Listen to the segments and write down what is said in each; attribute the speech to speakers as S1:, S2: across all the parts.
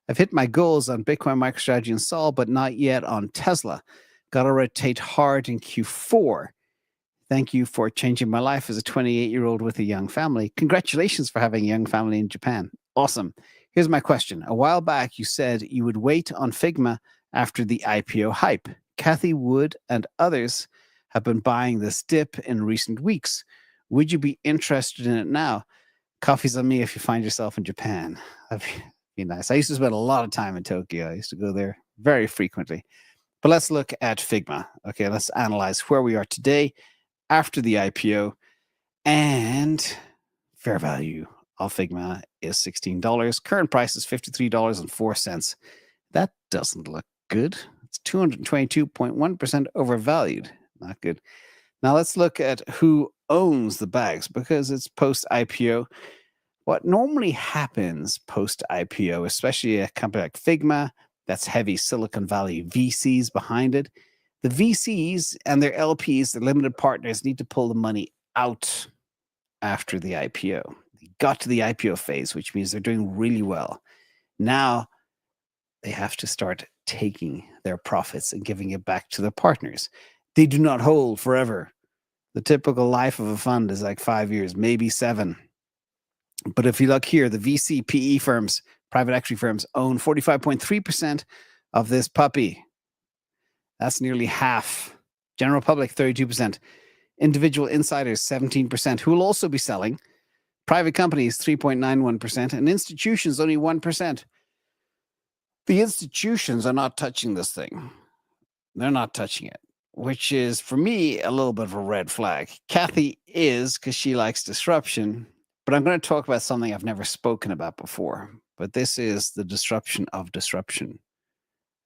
S1: I've hit my goals on Bitcoin, MicroStrategy, and Sol, but not yet on Tesla. Got to rotate hard in Q4. Thank you for changing my life as a 28-year-old with a young family. Congratulations for having a young family in Japan. Awesome. Here's my question. A while back, you said you would wait on Figma after the IPO hype. Kathy Wood and others have been buying this dip in recent weeks. Would you be interested in it now? Coffee's on me if you find yourself in Japan. That'd be nice. I used to spend a lot of time in Tokyo. I used to go there very frequently. But let's look at Figma. Okay, let's analyze where we are today after the IPO, and fair value of Figma is $16. Current price is $53.04. That doesn't look good. It's 222.1% overvalued. Not good. Now let's look at who owns the bags, because it's post-IPO. What normally happens post-IPO, especially a company like Figma, that's heavy Silicon Valley VCs behind it, the VCs and their LPs, the limited partners, need to pull the money out after the IPO. They got to the IPO phase, which means they're doing really well. Now they have to start taking their profits and giving it back to their partners. They do not hold forever. The typical life of a fund is like 5 years, maybe 7. But if you look here, the VC PE firms, private equity firms, own 45.3% of this puppy. That's nearly half. General public, 32%. Individual insiders, 17%, who will also be selling. Private companies, 3.91%. And institutions, only 1%. The institutions are not touching this thing. They're not touching it, which is, for me, a little bit of a red flag. Kathy is, because she likes disruption. But I'm going to talk about something I've never spoken about before. But this is the disruption of disruption,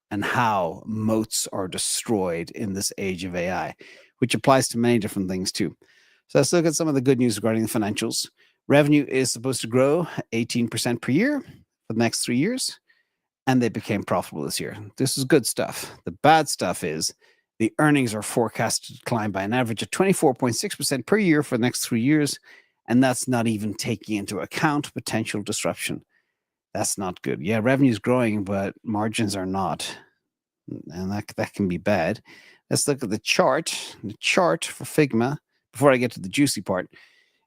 S1: and how moats are destroyed in this age of AI, which applies to many different things too. So let's look at some of the good news regarding the financials. Revenue is supposed to grow 18% per year for the next 3 years, and they became profitable this year. This is good stuff. The bad stuff is the earnings are forecasted to decline by an average of 24.6% per year for the next 3 years, and that's not even taking into account potential disruption. That's not good. Yeah, revenue is growing, but margins are not. And that can be bad. Let's look at the chart. The chart for Figma, before I get to the juicy part,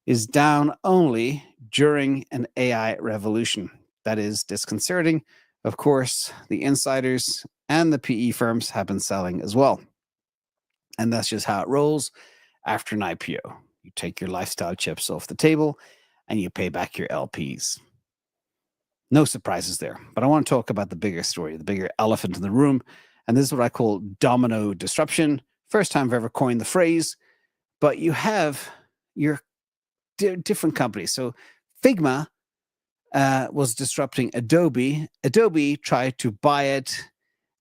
S1: is down only during an AI revolution. That is disconcerting. Of course, the insiders and the PE firms have been selling as well. And that's just how it rolls after an IPO. You take your lifestyle chips off the table and you pay back your LPs. No surprises there. But I want to talk about the bigger story, the bigger elephant in the room. And this is what I call domino disruption. First time I've ever coined the phrase. But you have your different companies. So Figma was disrupting Adobe. Adobe tried to buy it.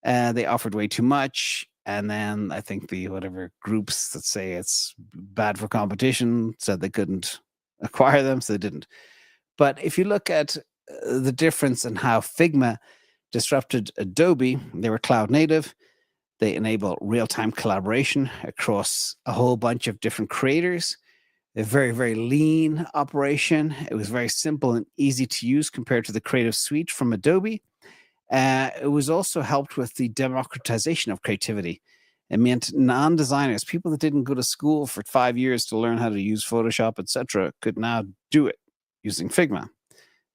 S1: They offered way too much. And then I think the whatever groups that say it's bad for competition said they couldn't acquire them, so they didn't. But if you look at the difference in how Figma disrupted Adobe, they were cloud native. They enable real-time collaboration across a whole bunch of different creators. A very, very lean operation. It was very simple and easy to use compared to the Creative Suite from Adobe. It was also helped with the democratization of creativity. It meant non-designers, people that didn't go to school for 5 years to learn how to use Photoshop, etc., could now do it using Figma.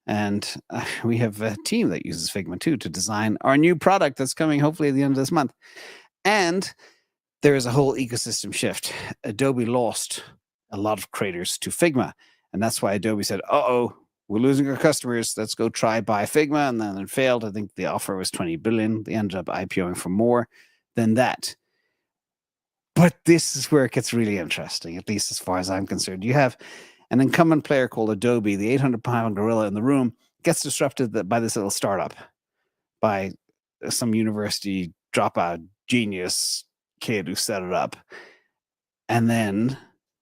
S1: And we have a team that uses Figma too to design our new product that's coming hopefully at the end of this month. And there is a whole ecosystem shift. Adobe lost a lot of creators to Figma. And that's why Adobe said, uh-oh, we're losing our customers. Let's go try buy Figma. And then it failed. I think the offer was $20 billion. They ended up IPOing for more than that. But this is where it gets really interesting, at least as far as I'm concerned. You have an incumbent player called Adobe, the 800-pound gorilla in the room, gets disrupted by this little startup, by some university dropout genius kid who set it up. And then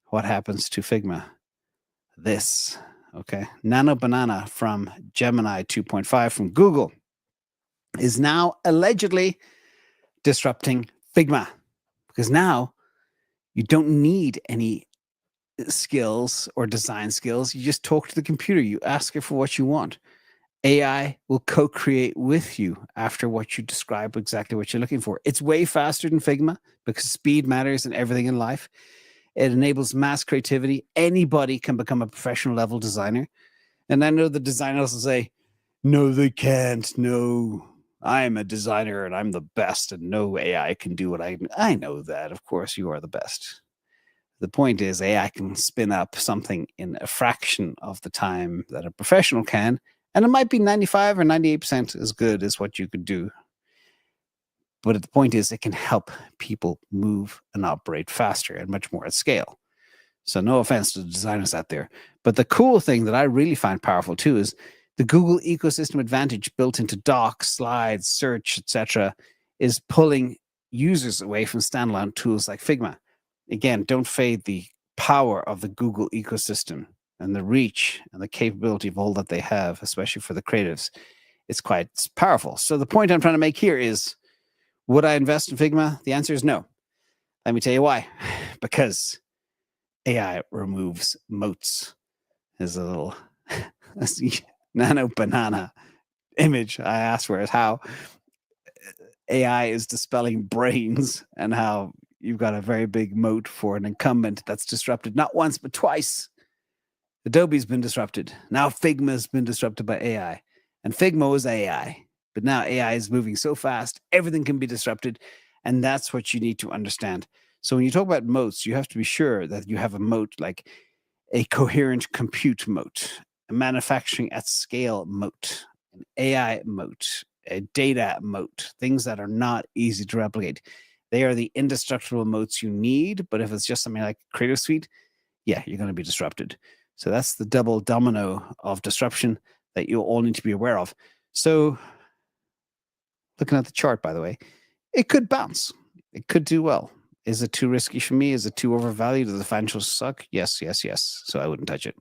S1: what happens to Figma? This, okay? Nano Banana from Gemini 2.5 from Google is now allegedly disrupting Figma, because now you don't need any skills or design skills. You just talk to the computer. You ask it for what you want. AI will co-create with you after what you describe exactly what you're looking for. It's way faster than Figma because speed matters in everything in life. It enables mass creativity. Anybody can become a professional level designer. And I know the designers will say, no, they can't. No, I'm a designer and I'm the best, and no AI can do what I know that. Of course, you are the best. The point is, AI can spin up something in a fraction of the time that a professional can, and it might be 95 or 98% as good as what you could do. But the point is, it can help people move and operate faster and much more at scale. So no offense to the designers out there. But the cool thing that I really find powerful too is the Google ecosystem advantage built into Docs, slides, search, etc., is pulling users away from standalone tools like Figma. Again, don't fade the power of the Google ecosystem and the reach and the capability of all that they have, especially for the creatives. It's quite powerful. So the point I'm trying to make here is, would I invest in Figma? The answer is no. Let me tell you why. Because AI removes moats. There's a little nano banana image I asked for, is how AI is dispelling brains and how you've got a very big moat for an incumbent that's disrupted not once but twice. Adobe's been disrupted. Now Figma's been disrupted by AI. And Figma was AI. But now AI is moving so fast, everything can be disrupted. And that's what you need to understand. So when you talk about moats, you have to be sure that you have a moat like a coherent compute moat, a manufacturing at scale moat, an AI moat, a data moat, things that are not easy to replicate. They are the indestructible moats you need. But if it's just something like Creative Suite, yeah, you're going to be disrupted. So that's the double domino of disruption that you all need to be aware of. So looking at the chart, by the way, it could bounce. It could do well. Is it too risky for me? Is it too overvalued? Does the financials suck? Yes, yes, yes. So I wouldn't touch it.